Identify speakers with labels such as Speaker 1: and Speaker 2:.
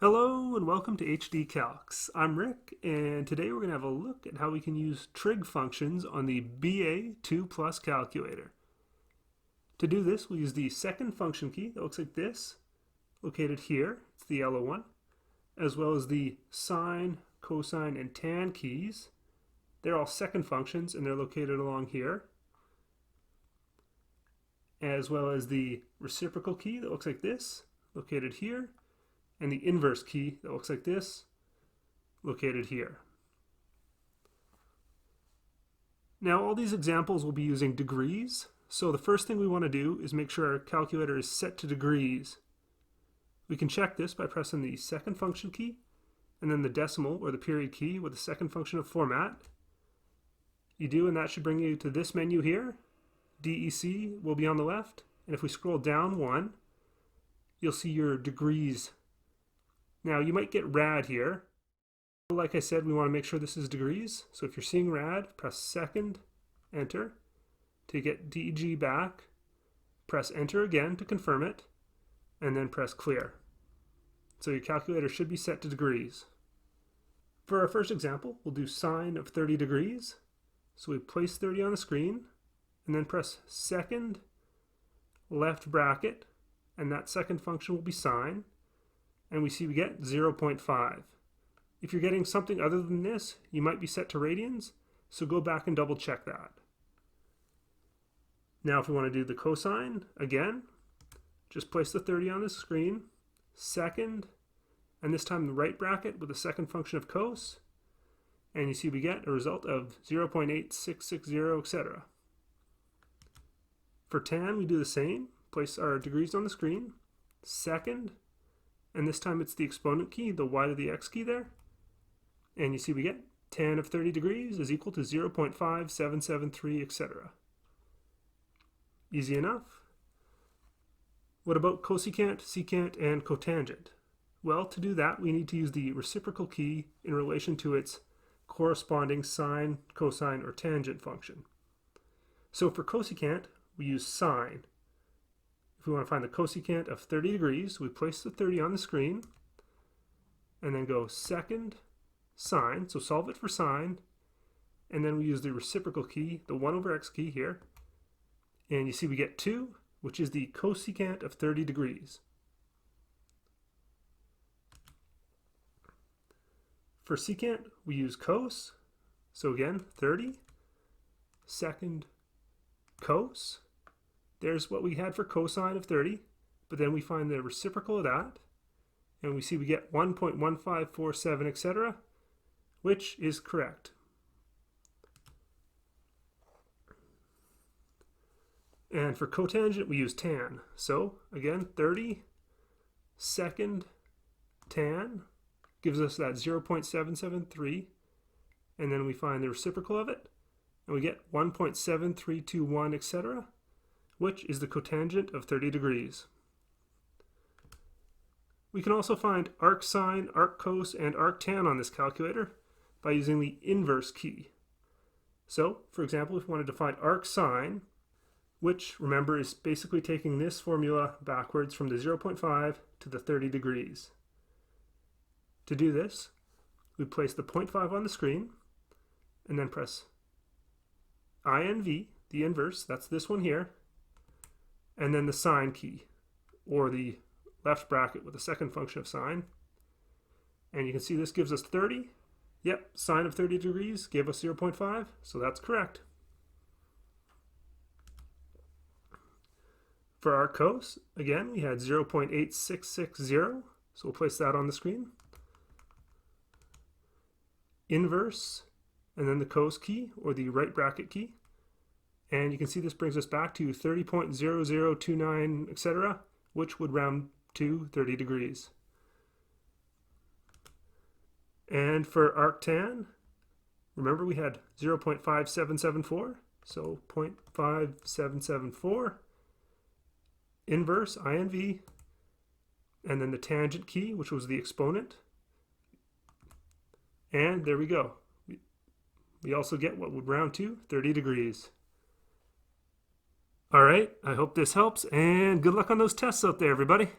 Speaker 1: Hello and welcome to HD Calcs. I'm Rick, and today we're going to have a look at how we can use trig functions on the BA2 Plus calculator. To do this, we'll use the second function key that looks like this, located here. It's the yellow one, as well as the sine, cosine, and tan keys. They're all second functions, and they're located along here, as well as the reciprocal key that looks like this, located here, and the inverse key that looks like this, located here. Now all these examples will be using degrees, so the first thing we want to do is make sure our calculator is set to degrees. We can check this by pressing the second function key and then the decimal or the period key with the second function of format. You do, and that should bring you to this menu here. DEC will be on the left, and if we scroll down one, you'll see your degrees. Now you might get rad here. Like I said, we want to make sure this is degrees. So if you're seeing rad, press second, enter. To get DG back, press enter again to confirm it, and then press clear. So your calculator should be set to degrees. For our first example, we'll do sine of 30 degrees. So we place 30 on the screen, and then press second left bracket, and that second function will be sine. And we see we get 0.5. If you're getting something other than this, you might be set to radians, so go back and double check that. Now if we want to do the cosine, again, just place the 30 on the screen, second, and this time the right bracket with the second function of cos, and you see we get a result of 0.8660, etc. For tan, we do the same, place our degrees on the screen, second, and this time it's the exponent key, the y to the x key there. And you see we get tan of 30 degrees is equal to 0.5773, etc. Easy enough. What about cosecant, secant, and cotangent? Well, to do that, we need to use the reciprocal key in relation to its corresponding sine, cosine, or tangent function. So for cosecant, we use sine. If we want to find the cosecant of 30 degrees, we place the 30 on the screen and then go second sine, so solve it for sine, and then we use the reciprocal key, the 1 over x key here, and you see we get 2, which is the cosecant of 30 degrees. For secant, we use cos, so again, 30, second cos. There's what we had for cosine of 30, but then we find the reciprocal of that, and we see we get 1.1547, etc., which is correct. And for cotangent, we use tan. So again, 30 second tan gives us that 0.773, and then we find the reciprocal of it, and we get 1.7321, etc., which is the cotangent of 30 degrees. We can also find Arcsin, Arccos, and Arctan on this calculator by using the inverse key. So, for example, if we wanted to find Arcsin, which, remember, is basically taking this formula backwards from the 0.5 to the 30 degrees. To do this, we place the 0.5 on the screen, and then press INV, the inverse, that's this one here, and then the sine key, or the left bracket with the second function of sine. And you can see this gives us 30. Yep, sine of 30 degrees gave us 0.5, so that's correct. For our cos, again, we had 0.8660, so we'll place that on the screen. Inverse, and then the cos key, or the right bracket key. And you can see this brings us back to 30.0029, etc., which would round to 30 degrees. And for Arctan, remember we had 0.5774, so 0.5774, inverse, INV, and then the tangent key, which was the exponent. And there we go. We also get what would round to 30 degrees. All right, I hope this helps, and good luck on those tests out there, everybody.